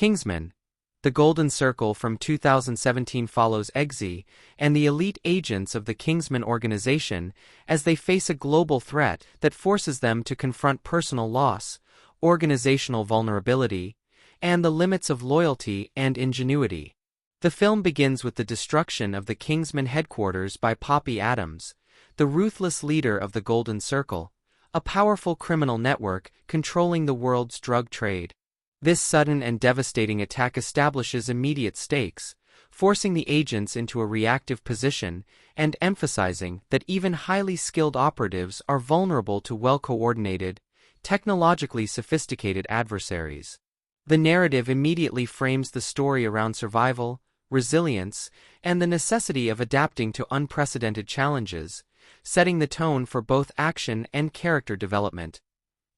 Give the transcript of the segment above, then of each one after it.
Kingsman. The Golden Circle from 2017 follows Eggsy and the elite agents of the Kingsman organization as they face a global threat that forces them to confront personal loss, organizational vulnerability, and the limits of loyalty and ingenuity. The film begins with the destruction of the Kingsman headquarters by Poppy Adams, the ruthless leader of the Golden Circle, a powerful criminal network controlling the world's drug trade. This sudden and devastating attack establishes immediate stakes, forcing the agents into a reactive position and emphasizing that even highly skilled operatives are vulnerable to well-coordinated, technologically sophisticated adversaries. The narrative immediately frames the story around survival, resilience, and the necessity of adapting to unprecedented challenges, setting the tone for both action and character development.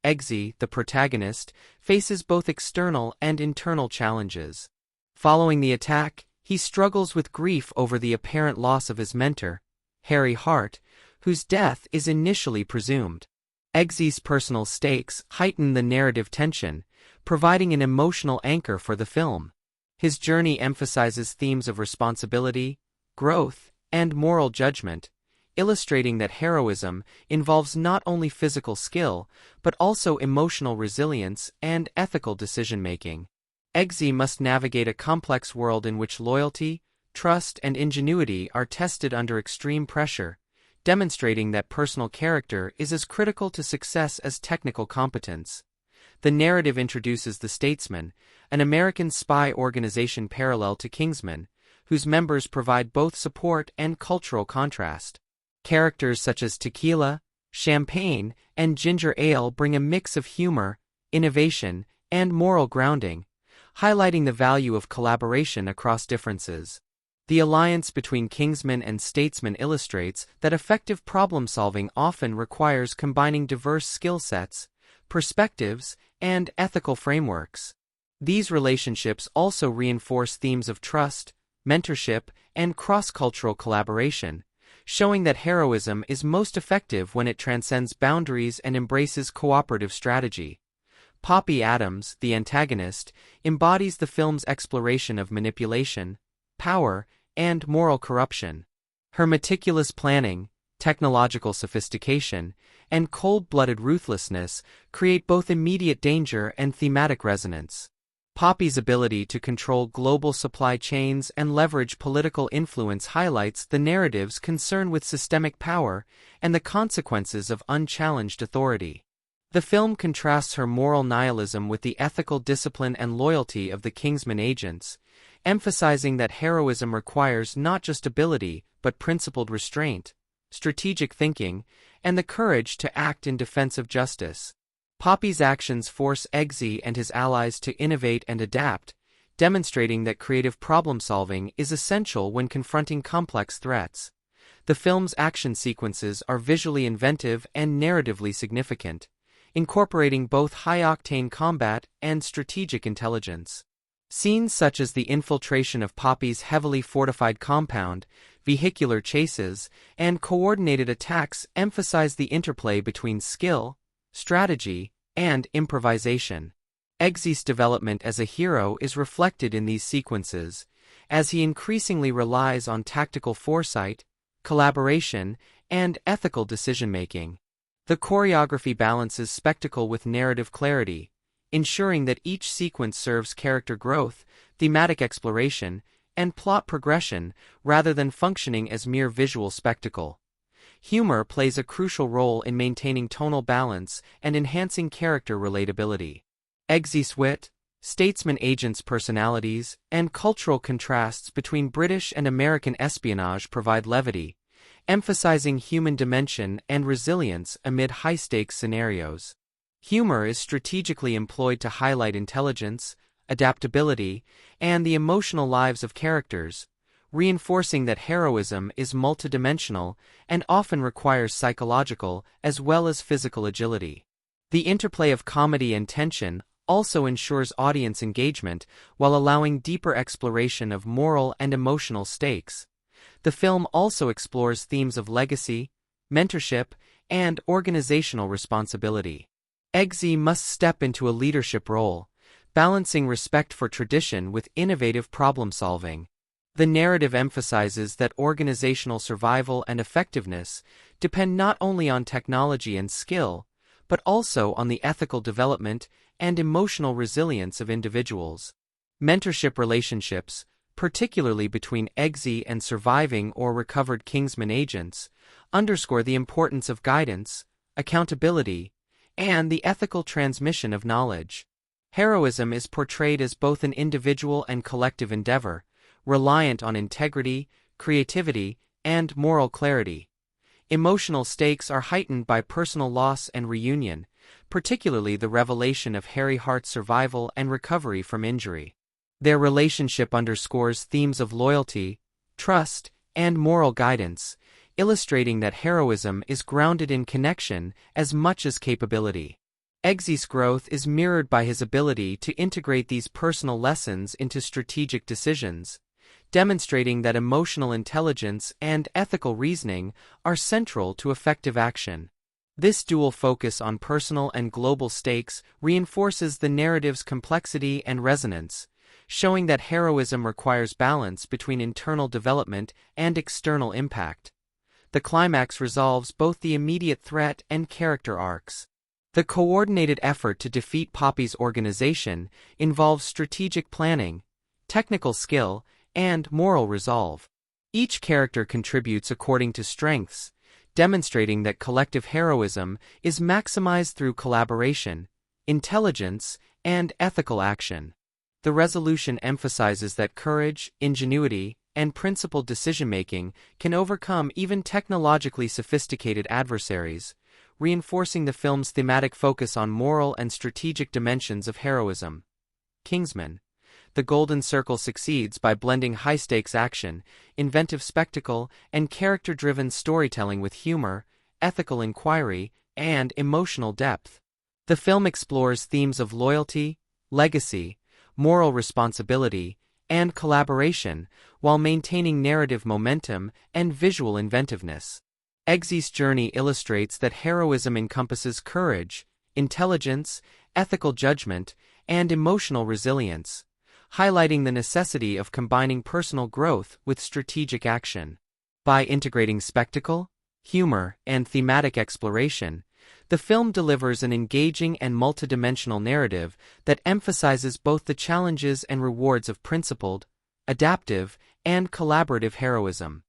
Eggsy, the protagonist, faces both external and internal challenges. Following the attack, he struggles with grief over the apparent loss of his mentor, Harry Hart, whose death is initially presumed. Eggsy's personal stakes heighten the narrative tension, providing an emotional anchor for the film. His journey emphasizes themes of responsibility, growth, and moral judgment, illustrating that heroism involves not only physical skill, but also emotional resilience and ethical decision-making. Eggsy must navigate a complex world in which loyalty, trust, and ingenuity are tested under extreme pressure, demonstrating that personal character is as critical to success as technical competence. The narrative introduces the Statesmen, an American spy organization parallel to Kingsmen, whose members provide both support and cultural contrast. Characters such as tequila, champagne, and ginger ale bring a mix of humor, innovation, and moral grounding, highlighting the value of collaboration across differences. The alliance between Kingsmen and Statesmen illustrates that effective problem-solving often requires combining diverse skill sets, perspectives, and ethical frameworks. These relationships also reinforce themes of trust, mentorship, and cross-cultural collaboration, showing that heroism is most effective when it transcends boundaries and embraces cooperative strategy. Poppy Adams, the antagonist, embodies the film's exploration of manipulation, power, and moral corruption. Her meticulous planning, technological sophistication, and cold-blooded ruthlessness create both immediate danger and thematic resonance. Poppy's ability to control global supply chains and leverage political influence highlights the narrative's concern with systemic power and the consequences of unchallenged authority. The film contrasts her moral nihilism with the ethical discipline and loyalty of the Kingsman agents, emphasizing that heroism requires not just ability but principled restraint, strategic thinking, and the courage to act in defense of justice. Poppy's actions force Eggsy and his allies to innovate and adapt, demonstrating that creative problem-solving is essential when confronting complex threats. The film's action sequences are visually inventive and narratively significant, incorporating both high-octane combat and strategic intelligence. Scenes such as the infiltration of Poppy's heavily fortified compound, vehicular chases, and coordinated attacks emphasize the interplay between skill, strategy, and improvisation. Eggsy's development as a hero is reflected in these sequences, as he increasingly relies on tactical foresight, collaboration, and ethical decision-making. The choreography balances spectacle with narrative clarity, ensuring that each sequence serves character growth, thematic exploration, and plot progression rather than functioning as mere visual spectacle. Humor plays a crucial role in maintaining tonal balance and enhancing character relatability. Eggsy's wit, Statesman agents' personalities, and cultural contrasts between British and American espionage provide levity, emphasizing human dimension and resilience amid high-stakes scenarios. Humor is strategically employed to highlight intelligence, adaptability, and the emotional lives of characters, reinforcing that heroism is multidimensional and often requires psychological as well as physical agility. The interplay of comedy and tension also ensures audience engagement while allowing deeper exploration of moral and emotional stakes. The film also explores themes of legacy, mentorship, and organizational responsibility. Eggsy must step into a leadership role, balancing respect for tradition with innovative problem-solving. The narrative emphasizes that organizational survival and effectiveness depend not only on technology and skill, but also on the ethical development and emotional resilience of individuals. Mentorship relationships, particularly between Eggsy and surviving or recovered Kingsman agents, underscore the importance of guidance, accountability, and the ethical transmission of knowledge. Heroism is portrayed as both an individual and collective endeavor, reliant on integrity, creativity, and moral clarity. Emotional stakes are heightened by personal loss and reunion, particularly the revelation of Harry Hart's survival and recovery from injury. Their relationship underscores themes of loyalty, trust, and moral guidance, illustrating that heroism is grounded in connection as much as capability. Eggsy's growth is mirrored by his ability to integrate these personal lessons into strategic decisions, demonstrating that emotional intelligence and ethical reasoning are central to effective action. This dual focus on personal and global stakes reinforces the narrative's complexity and resonance, showing that heroism requires balance between internal development and external impact. The climax resolves both the immediate threat and character arcs. The coordinated effort to defeat Poppy's organization involves strategic planning, technical skill, and moral resolve. Each character contributes according to strengths, demonstrating that collective heroism is maximized through collaboration, intelligence, and ethical action. The resolution emphasizes that courage, ingenuity, and principled decision-making can overcome even technologically sophisticated adversaries, reinforcing the film's thematic focus on moral and strategic dimensions of heroism. Kingsman. The Golden Circle succeeds by blending high-stakes action, inventive spectacle, and character-driven storytelling with humor, ethical inquiry, and emotional depth. The film explores themes of loyalty, legacy, moral responsibility, and collaboration, while maintaining narrative momentum and visual inventiveness. Eggsy's journey illustrates that heroism encompasses courage, intelligence, ethical judgment, and emotional resilience, highlighting the necessity of combining personal growth with strategic action. By integrating spectacle, humor, and thematic exploration, the film delivers an engaging and multidimensional narrative that emphasizes both the challenges and rewards of principled, adaptive, and collaborative heroism.